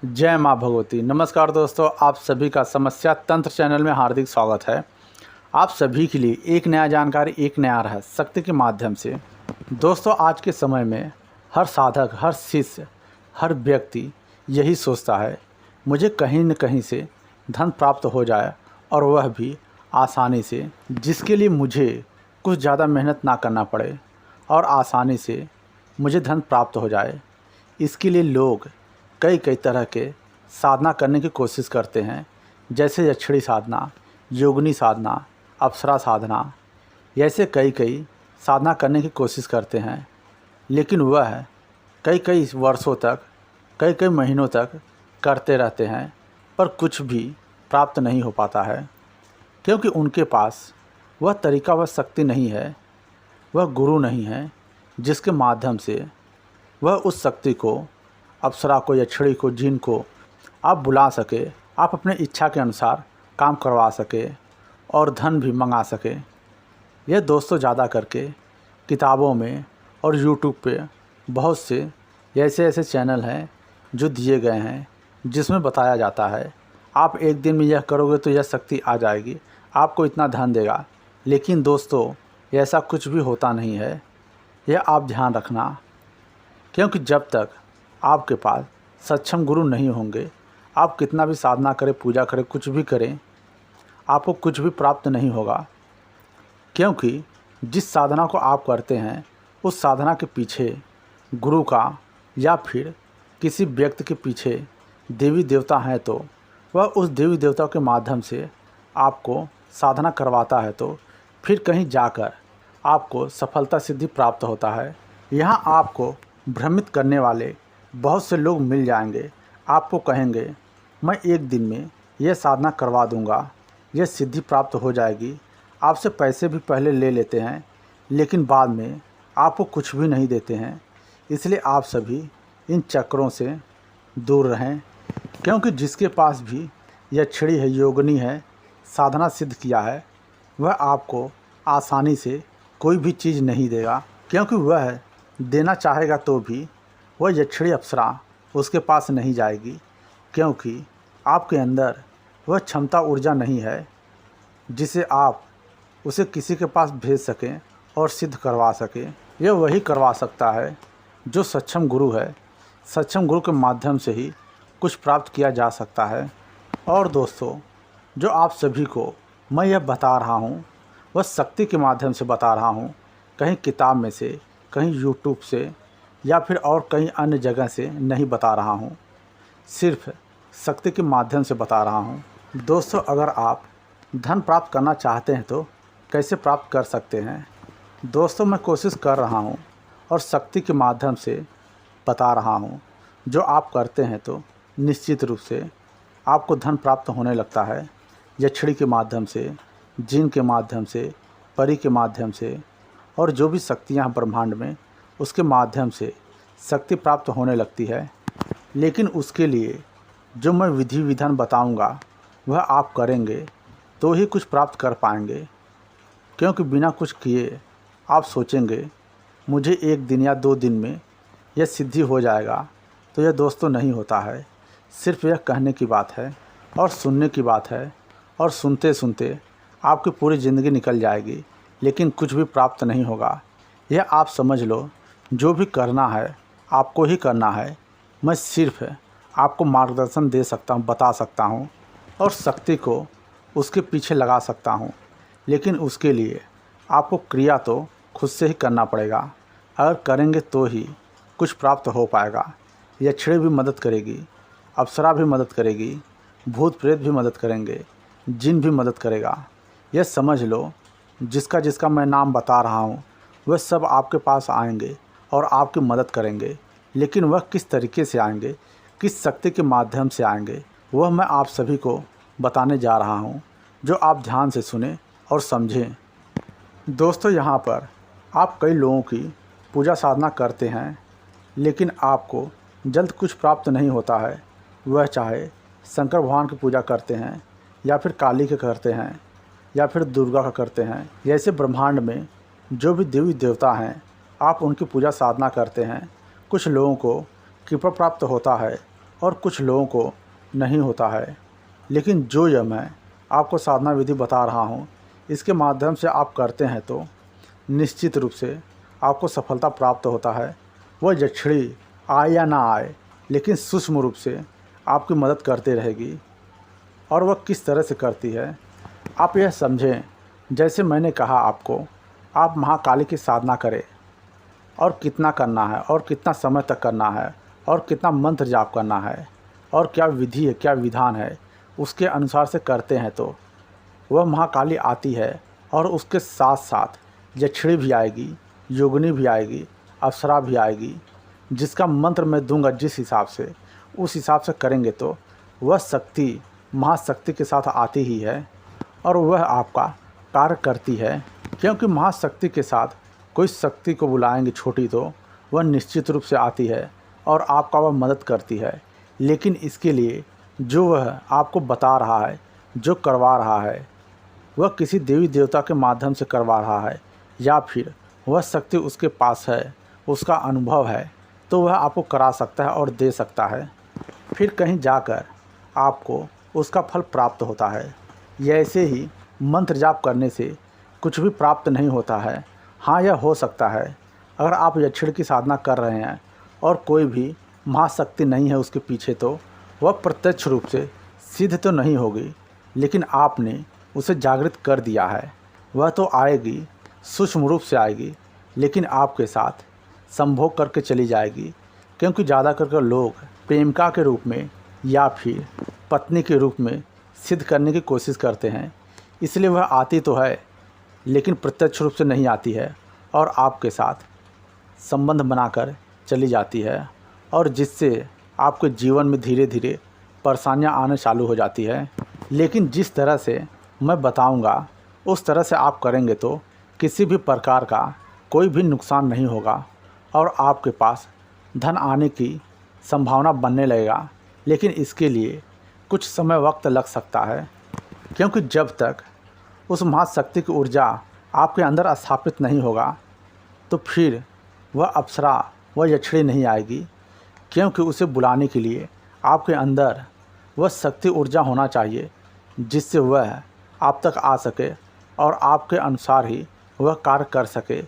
जय माँ भगवती। नमस्कार दोस्तों, आप सभी का समस्या तंत्र चैनल में हार्दिक स्वागत है। आप सभी के लिए एक नया जानकारी, एक नया रहस्य शक्ति के माध्यम से। दोस्तों, आज के समय में हर साधक, हर शिष्य, हर व्यक्ति यही सोचता है मुझे कहीं न कहीं से धन प्राप्त हो जाए, और वह भी आसानी से, जिसके लिए मुझे कुछ ज़्यादा मेहनत ना करना पड़े और आसानी से मुझे धन प्राप्त हो जाए। इसके लिए लोग कई तरह के साधना करने की कोशिश करते हैं, जैसे यक्षिणी साधना, योगिनी साधना, अप्सरा साधना। ऐसे कई साधना करने की कोशिश करते हैं, लेकिन वह कई वर्षों तक, कई महीनों तक करते रहते हैं, पर कुछ भी प्राप्त नहीं हो पाता है, क्योंकि उनके पास वह तरीका, वह शक्ति नहीं है, वह गुरु नहीं है जिसके माध्यम से वह उस शक्ति को, अप्सरा को, यक्षिणी को, जिन को आप बुला सके, आप अपने इच्छा के अनुसार काम करवा सके और धन भी मंगा सके। यह दोस्तों ज़्यादा करके किताबों में और यूट्यूब पे बहुत से ऐसे चैनल हैं जो दिए गए हैं, जिसमें बताया जाता है आप एक दिन में यह करोगे तो यह शक्ति आ जाएगी, आपको इतना धन देगा। लेकिन दोस्तों, ऐसा कुछ भी होता नहीं है, यह आप ध्यान रखना, क्योंकि जब तक आपके पास सक्षम गुरु नहीं होंगे, आप कितना भी साधना करें, पूजा करें, कुछ भी करें, आपको कुछ भी प्राप्त नहीं होगा। क्योंकि जिस साधना को आप करते हैं, उस साधना के पीछे गुरु का या फिर किसी व्यक्ति के पीछे देवी देवता हैं, तो वह उस देवी देवता के माध्यम से आपको साधना करवाता है, तो फिर कहीं जाकर आपको सफलता सिद्धि प्राप्त होता है। यहाँ आपको भ्रमित करने वाले बहुत से लोग मिल जाएंगे। आपको कहेंगे मैं एक दिन में यह साधना करवा दूंगा, यह सिद्धि प्राप्त हो जाएगी। आपसे पैसे भी पहले ले लेते हैं, लेकिन बाद में आपको कुछ भी नहीं देते हैं। इसलिए आप सभी इन चक्रों से दूर रहें, क्योंकि जिसके पास भी यक्षिणी है, योगिनी है, साधना सिद्ध किया है, वह आपको आसानी से कोई भी चीज़ नहीं देगा। क्योंकि वह देना चाहेगा तो भी वह यक्षिणी अप्सरा उसके पास नहीं जाएगी, क्योंकि आपके अंदर वह क्षमता, ऊर्जा नहीं है जिसे आप उसे किसी के पास भेज सकें और सिद्ध करवा सकें। यह वही करवा सकता है जो सक्षम गुरु है। सक्षम गुरु के माध्यम से ही कुछ प्राप्त किया जा सकता है। और दोस्तों, जो आप सभी को मैं यह बता रहा हूँ, वह शक्ति के माध्यम से बता रहा हूँ, कहीं किताब में से, कहीं यूट्यूब से या फिर और कहीं अन्य जगह से नहीं बता रहा हूँ, सिर्फ शक्ति के माध्यम से बता रहा हूँ। दोस्तों, अगर आप धन प्राप्त करना चाहते हैं तो कैसे प्राप्त कर सकते हैं? दोस्तों, मैं कोशिश कर रहा हूँ और शक्ति के माध्यम से बता रहा हूँ। जो आप करते हैं तो निश्चित रूप से आपको धन प्राप्त होने लगता है। यक्षिणी के माध्यम से, जिन के माध्यम से, परी के माध्यम से, और जो भी शक्तियाँ ब्रह्मांड में, उसके माध्यम से शक्ति प्राप्त होने लगती है। लेकिन उसके लिए जो मैं विधि विधान बताऊंगा, वह आप करेंगे तो ही कुछ प्राप्त कर पाएंगे। क्योंकि बिना कुछ किए आप सोचेंगे मुझे एक दिन या 2 दिन में यह सिद्धि हो जाएगा, तो यह दोस्तों नहीं होता है। सिर्फ यह कहने की बात है और सुनने की बात है, और सुनते सुनते आपकी पूरी ज़िंदगी निकल जाएगी, लेकिन कुछ भी प्राप्त नहीं होगा। यह आप समझ लो, जो भी करना है आपको ही करना है। मैं सिर्फ आपको मार्गदर्शन दे सकता हूँ, बता सकता हूँ, और शक्ति को उसके पीछे लगा सकता हूँ। लेकिन उसके लिए आपको क्रिया तो खुद से ही करना पड़ेगा। अगर करेंगे तो ही कुछ प्राप्त हो पाएगा। यक्षिणी भी मदद करेगी, अप्सरा भी मदद करेगी, भूत प्रेत भी मदद करेंगे, जिन भी मदद करेगा। यह समझ लो, जिसका जिसका मैं नाम बता रहा हूँ, वह सब आपके पास आएंगे और आपकी मदद करेंगे। लेकिन वह किस तरीके से आएंगे, किस शक्ति के माध्यम से आएंगे, वह मैं आप सभी को बताने जा रहा हूँ, जो आप ध्यान से सुने और समझें। दोस्तों, यहाँ पर आप कई लोगों की पूजा साधना करते हैं, लेकिन आपको जल्द कुछ प्राप्त नहीं होता है। वह चाहे शंकर भगवान की पूजा करते हैं, या फिर काली के करते हैं, या फिर दुर्गा का करते हैं। जैसे ब्रह्मांड में जो भी देवी देवता हैं, आप उनकी पूजा साधना करते हैं। कुछ लोगों को कृपा प्राप्त होता है और कुछ लोगों को नहीं होता है। लेकिन जो यह मैं आपको साधना विधि बता रहा हूँ, इसके माध्यम से आप करते हैं तो निश्चित रूप से आपको सफलता प्राप्त होता है। वह यक्षिणी आए या ना आए, लेकिन सूक्ष्म रूप से आपकी मदद करती रहेगी। और वह किस तरह से करती है, आप यह समझें। जैसे मैंने कहा आपको, आप महाकाली की साधना करें, और कितना करना है और कितना समय तक करना है और कितना मंत्र जाप करना है और क्या विधि है, क्या विधान है, उसके अनुसार से करते हैं तो वह महाकाली आती है। और उसके साथ साथ यक्षिणी भी आएगी, योगिनी भी आएगी, अप्सरा भी आएगी। जिसका मंत्र मैं दूंगा जिस हिसाब से, उस हिसाब से करेंगे तो वह शक्ति महाशक्ति के साथ आती ही है और वह आपका कार्य करती है। क्योंकि महाशक्ति के साथ कोई शक्ति को बुलाएंगे छोटी तो वह निश्चित रूप से आती है और आपका वह मदद करती है। लेकिन इसके लिए जो वह आपको बता रहा है, जो करवा रहा है, वह किसी देवी देवता के माध्यम से करवा रहा है या फिर वह शक्ति उसके पास है, उसका अनुभव है, तो वह आपको करा सकता है और दे सकता है। फिर कहीं जाकर आपको उसका फल प्राप्त होता है। ऐसे ही मंत्र जाप करने से कुछ भी प्राप्त नहीं होता है। हाँ, यह हो सकता है अगर आप यक्षिणी की साधना कर रहे हैं और कोई भी महाशक्ति नहीं है उसके पीछे, तो वह प्रत्यक्ष रूप से सिद्ध तो नहीं होगी, लेकिन आपने उसे जागृत कर दिया है। वह तो आएगी, सूक्ष्म रूप से आएगी, लेकिन आपके साथ संभोग करके चली जाएगी। क्योंकि ज़्यादा करके लोग प्रेमिका के रूप में या फिर पत्नी के रूप में सिद्ध करने की कोशिश करते हैं, इसलिए वह आती तो है लेकिन प्रत्यक्ष रूप से नहीं आती है और आपके साथ संबंध बनाकर चली जाती है, और जिससे आपके जीवन में धीरे धीरे परेशानियां आने चालू हो जाती है। लेकिन जिस तरह से मैं बताऊंगा उस तरह से आप करेंगे तो किसी भी प्रकार का कोई भी नुकसान नहीं होगा और आपके पास धन आने की संभावना बनने लगेगा। लेकिन इसके लिए कुछ समय वक्त लग सकता है, क्योंकि जब तक उस महाशक्ति की ऊर्जा आपके अंदर स्थापित नहीं होगा तो फिर वह अप्सरा, वह यक्षिणी नहीं आएगी। क्योंकि उसे बुलाने के लिए आपके अंदर वह शक्ति ऊर्जा होना चाहिए जिससे वह आप तक आ सके और आपके अनुसार ही वह कार्य कर सके।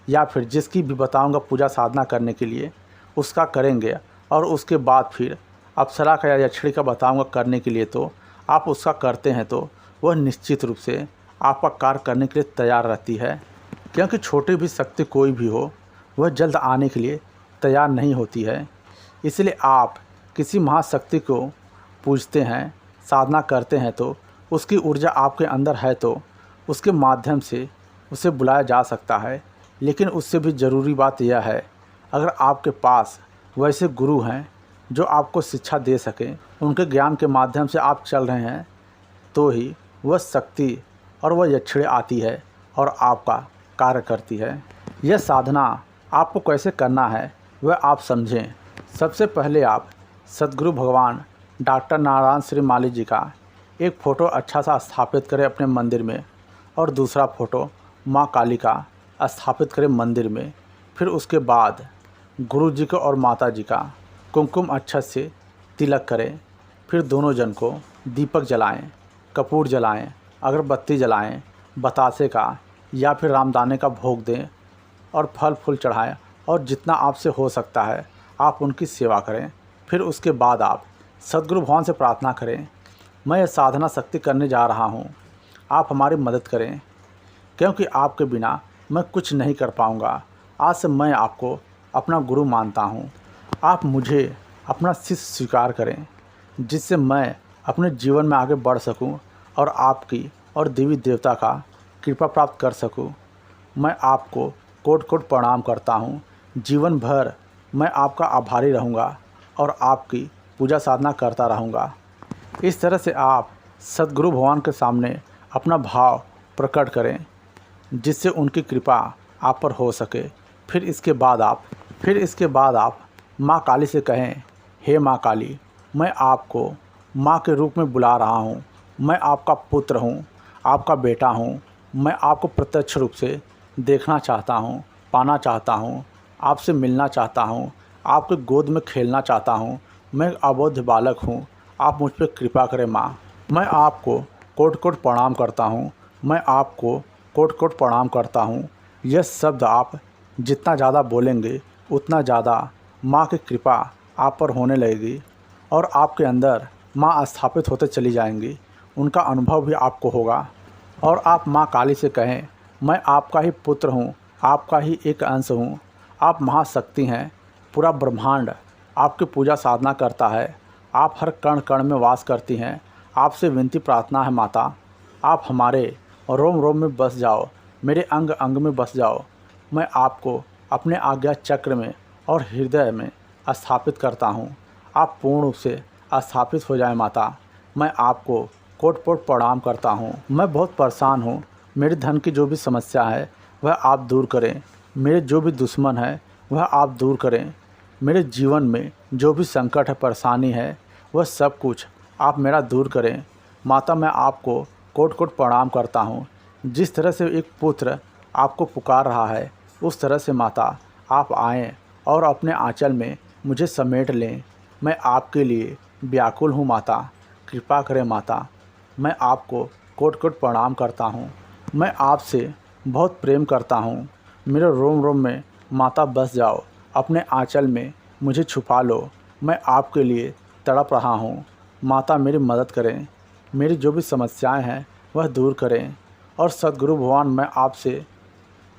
या फिर जिसकी भी बताऊंगा पूजा साधना करने के लिए उसका करेंगे, और उसके बाद फिर अप्सरा का या यक्षिणी का बताऊंगा करने के लिए, तो आप उसका करते हैं तो वह निश्चित रूप से आपका कार्य करने के लिए तैयार रहती है। क्योंकि छोटी भी शक्ति कोई भी हो, वह जल्द आने के लिए तैयार नहीं होती है। इसलिए आप किसी महाशक्ति को पूजते हैं, साधना करते हैं, तो उसकी ऊर्जा आपके अंदर है तो उसके माध्यम से उसे बुलाया जा सकता है। लेकिन उससे भी ज़रूरी बात यह है, अगर आपके पास वैसे गुरु हैं जो आपको शिक्षा दे सकें, उनके ज्ञान के माध्यम से आप चल रहे हैं, तो ही वह शक्ति और वह यक्षिणी आती है और आपका कार्य करती है। यह साधना आपको कैसे करना है वह आप समझें। सबसे पहले आप सद्गुरु भगवान डॉक्टर नारायण श्री माली जी का एक फ़ोटो अच्छा सा स्थापित करें अपने मंदिर में, और दूसरा फ़ोटो माँ काली का स्थापित करें मंदिर में। फिर उसके बाद गुरु जी को और माता जी का कुमकुम अक्षत से तिलक करें। फिर दोनों जन को दीपक जलाएं, कपूर जलाएं, अगरबत्ती जलाएं, बतासे का या फिर रामदाने का भोग दें और फल फूल चढ़ाएं, और जितना आपसे हो सकता है आप उनकी सेवा करें। फिर उसके बाद आप सद्गुरु भगवान से प्रार्थना करें, मैं यह साधना शक्ति करने जा रहा हूँ, आप हमारी मदद करें, क्योंकि आपके बिना मैं कुछ नहीं कर पाऊँगा। आज से मैं आपको अपना गुरु मानता हूँ, आप मुझे अपना शिष्य स्वीकार करें, जिससे मैं अपने जीवन में आगे बढ़ सकूं और आपकी और देवी देवता का कृपा प्राप्त कर सकूं। मैं आपको कोटि कोटि प्रणाम करता हूं। जीवन भर मैं आपका आभारी रहूंगा और आपकी पूजा साधना करता रहूंगा। इस तरह से आप सद्गुरु भगवान के सामने अपना भाव प्रकट करें, जिससे उनकी कृपा आप पर हो सके। फिर इसके बाद आप माँ काली से कहें, हे माँ काली, मैं आपको माँ के रूप में बुला रहा हूँ, मैं आपका पुत्र हूँ, आपका बेटा हूँ, मैं आपको प्रत्यक्ष रूप से देखना चाहता हूँ, पाना चाहता हूँ, आपसे मिलना चाहता हूँ, आपके गोद में खेलना चाहता हूँ, मैं एक अबोध बालक हूँ, आप मुझ पर कृपा करें माँ। मैं आपको कोटि कोटि प्रणाम करता हूँ, मैं आपको कोटि कोटि प्रणाम करता हूँ। यह शब्द आप जितना ज़्यादा बोलेंगे उतना ज़्यादा माँ की कृपा आप पर होने लगेगी और आपके अंदर माँ स्थापित होते चली जाएंगी। उनका अनुभव भी आपको होगा और आप माँ काली से कहें, मैं आपका ही पुत्र हूँ, आपका ही एक अंश हूँ। आप महाशक्ति हैं, पूरा ब्रह्मांड आपकी पूजा साधना करता है। आप हर कण कण में वास करती हैं। आपसे विनती प्रार्थना है माता, आप हमारे रोम रोम में बस जाओ, मेरे अंग अंग में बस जाओ। मैं आपको अपने आज्ञा चक्र में और हृदय में स्थापित करता हूँ। आप पूर्ण रूप से स्थापित हो जाए माता। मैं आपको कोटि कोटि प्रणाम करता हूँ। मैं बहुत परेशान हूँ, मेरे धन की जो भी समस्या है वह आप दूर करें। मेरे जो भी दुश्मन है वह आप दूर करें। मेरे जीवन में जो भी संकट है, परेशानी है, वह सब कुछ आप मेरा दूर करें। माता मैं आपको कोटि कोटि प्रणाम करता हूँ। जिस तरह से एक पुत्र आपको पुकार रहा है उस तरह से माता आप आएँ और अपने आंचल में मुझे समेट लें। मैं आपके लिए व्याकुल हूँ माता, कृपा करें माता। मैं आपको कोटि कोटि प्रणाम करता हूँ। मैं आपसे बहुत प्रेम करता हूँ। मेरे रोम रोम में माता बस जाओ, अपने आंचल में मुझे छुपा लो। मैं आपके लिए तड़प रहा हूँ। माता मेरी मदद करें, मेरी जो भी समस्याएं हैं वह दूर करें। और सद्गुरु भगवान मैं आपसे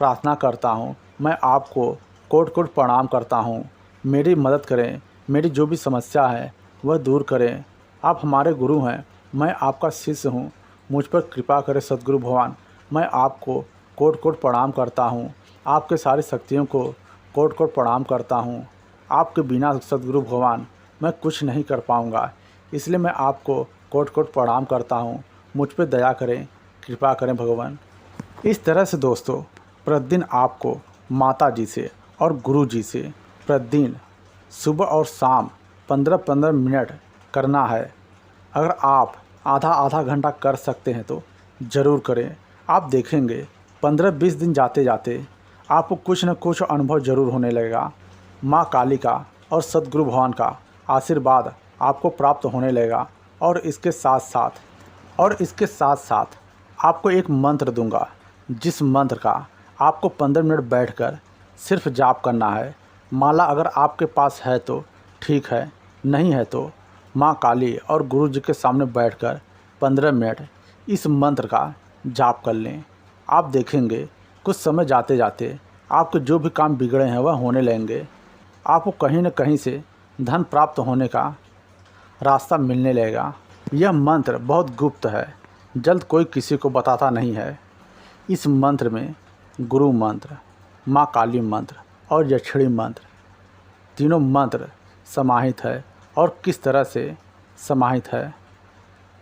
प्रार्थना करता हूँ, मैं आपको कोटि कोटि प्रणाम करता हूँ। मेरी मदद करें, मेरी जो भी समस्या है वह दूर करें। आप हमारे गुरु हैं, मैं आपका शिष्य हूँ, मुझ पर कृपा करें सद्गुरु भगवान। मैं आपको कोटि कोटि प्रणाम करता हूँ, आपके सारी शक्तियों को कोटि कोटि प्रणाम करता हूँ। आपके बिना सद्गुरु भगवान मैं कुछ नहीं कर पाऊँगा, इसलिए मैं आपको कोटि कोटि प्रणाम करता हूँ। मुझ पर दया करें, कृपा करें भगवान। इस तरह से दोस्तों प्रतिदिन आपको माता जी से और गुरु जी से प्रतिदिन सुबह और शाम 15-15 मिनट करना है। अगर आप आधा आधा घंटा कर सकते हैं तो ज़रूर करें। आप देखेंगे 15-20 दिन जाते जाते आपको कुछ न कुछ अनुभव ज़रूर होने लगेगा। माँ काली का और सद्गुरु भगवान का आशीर्वाद आपको प्राप्त होने लगेगा। और इसके साथ साथ आपको एक मंत्र दूंगा, जिस मंत्र का आपको 15 मिनट बैठकर सिर्फ जाप करना है। माला अगर आपके पास है तो ठीक है, नहीं है तो माँ काली और गुरु जी के सामने बैठकर 15 मिनट इस मंत्र का जाप कर लें। आप देखेंगे कुछ समय जाते जाते आपके जो भी काम बिगड़े हैं वह होने लगेंगे। आपको कहीं न कहीं से धन प्राप्त होने का रास्ता मिलने लगेगा। यह मंत्र बहुत गुप्त है, जल्द कोई किसी को बताता नहीं है। इस मंत्र में गुरु मंत्र, माँ काली मंत्र और यक्षिणी मंत्र तीनों मंत्र समाहित है। और किस तरह से समाहित है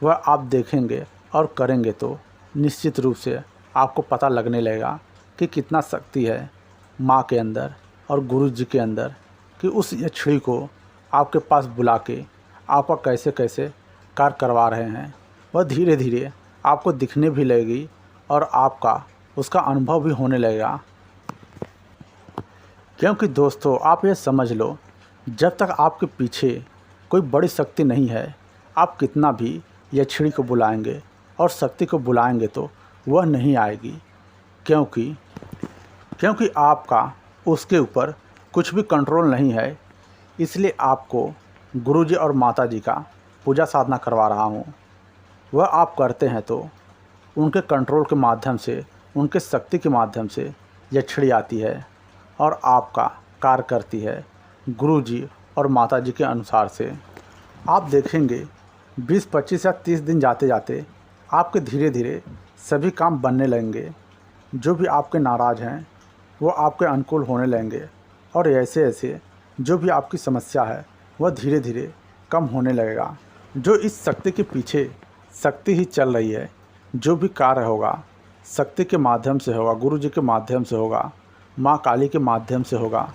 वह आप देखेंगे और करेंगे तो निश्चित रूप से आपको पता लगने लगेगा कि कितना शक्ति है माँ के अंदर और गुरु जी के अंदर, कि उस यक्षिणी को आपके पास बुला के आपका कैसे कैसे कार्य करवा रहे हैं। वह धीरे धीरे आपको दिखने भी लगेगी और आपका उसका अनुभव भी होने लगेगा। क्योंकि दोस्तों आप ये समझ लो, जब तक आपके पीछे कोई बड़ी शक्ति नहीं है, आप कितना भी यक्षिणी को बुलाएंगे और शक्ति को बुलाएंगे तो वह नहीं आएगी। क्योंकि आपका उसके ऊपर कुछ भी कंट्रोल नहीं है। इसलिए आपको गुरुजी और माता जी का पूजा साधना करवा रहा हूँ। वह आप करते हैं तो उनके कंट्रोल के माध्यम से, उनके शक्ति के माध्यम से यक्षिणी आती है और आपका कार्य करती है गुरुजी और माता जी के अनुसार से। आप देखेंगे 20-25 या 30 दिन जाते जाते आपके धीरे धीरे सभी काम बनने लगेंगे। जो भी आपके नाराज़ हैं वो आपके अनुकूल होने लगेंगे और ऐसे ऐसे जो भी आपकी समस्या है वह धीरे धीरे कम होने लगेगा। जो इस शक्ति के पीछे शक्ति ही चल रही है, जो भी कार्य होगा शक्ति के माध्यम से होगा, गुरु जी के माध्यम से होगा, माँ काली के माध्यम से होगा।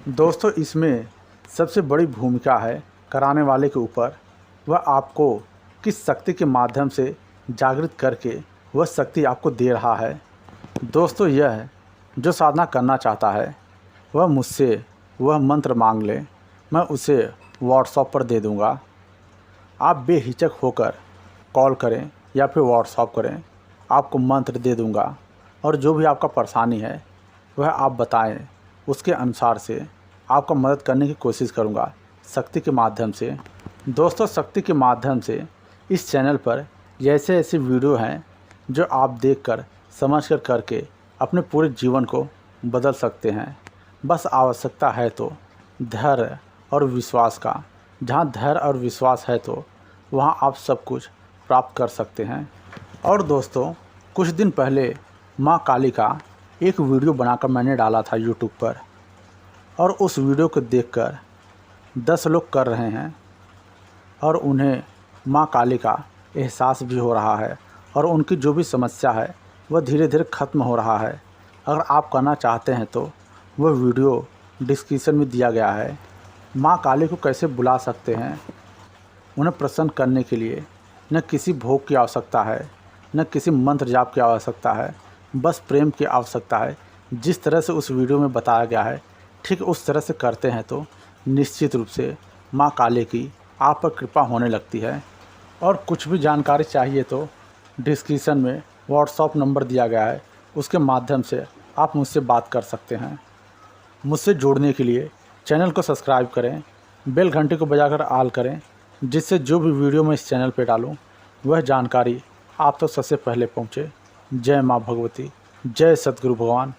दोस्तों इसमें सबसे बड़ी भूमिका है कराने वाले के ऊपर। वह आपको किस शक्ति के माध्यम से जागृत करके वह शक्ति आपको दे रहा है। दोस्तों यह जो साधना करना चाहता है वह मुझसे वह मंत्र मांग ले, मैं उसे व्हाट्सएप पर दे दूँगा। आप बेहिचक होकर कॉल करें या फिर व्हाट्सएप करें, आपको मंत्र दे दूँगा और जो भी आपका परेशानी है वह आप बताएं, उसके अनुसार से आपका मदद करने की कोशिश करूँगा शक्ति के माध्यम से। दोस्तों, शक्ति के माध्यम से इस चैनल पर ऐसे ऐसे वीडियो हैं जो आप देखकर समझकर करके अपने पूरे जीवन को बदल सकते हैं। बस आवश्यकता है तो धैर्य और विश्वास का। जहाँ धैर्य और विश्वास है तो वहाँ आप सब कुछ प्राप्त कर सकते हैं। और दोस्तों, कुछ दिन पहले माँ काली का एक वीडियो बनाकर मैंने डाला था यूट्यूब पर, और उस वीडियो को देखकर 10 लोग कर रहे हैं और उन्हें माँ काली का एहसास भी हो रहा है और उनकी जो भी समस्या है वह धीरे धीरे ख़त्म हो रहा है। अगर आप करना चाहते हैं तो वह वीडियो डिस्क्रिप्शन में दिया गया है। माँ काली को कैसे बुला सकते हैं, उन्हें प्रसन्न करने के लिए न किसी भोग की आवश्यकता है, न किसी मंत्र जाप की आवश्यकता है, बस प्रेम की आवश्यकता है। जिस तरह से उस वीडियो में बताया गया है ठीक उस तरह से करते हैं तो निश्चित रूप से माँ काली की आप पर कृपा होने लगती है। और कुछ भी जानकारी चाहिए तो डिस्क्रिप्शन में व्हाट्सएप नंबर दिया गया है, उसके माध्यम से आप मुझसे बात कर सकते हैं। मुझसे जुड़ने के लिए चैनल को सब्सक्राइब करें, बेल घंटे को बजाकर ऑल करें, जिससे जो भी वीडियो मैं इस चैनल पर डालूं वह जानकारी आप तक सबसे पहले पहुंचे। जय माँ भगवती, जय सतगुरु भगवान।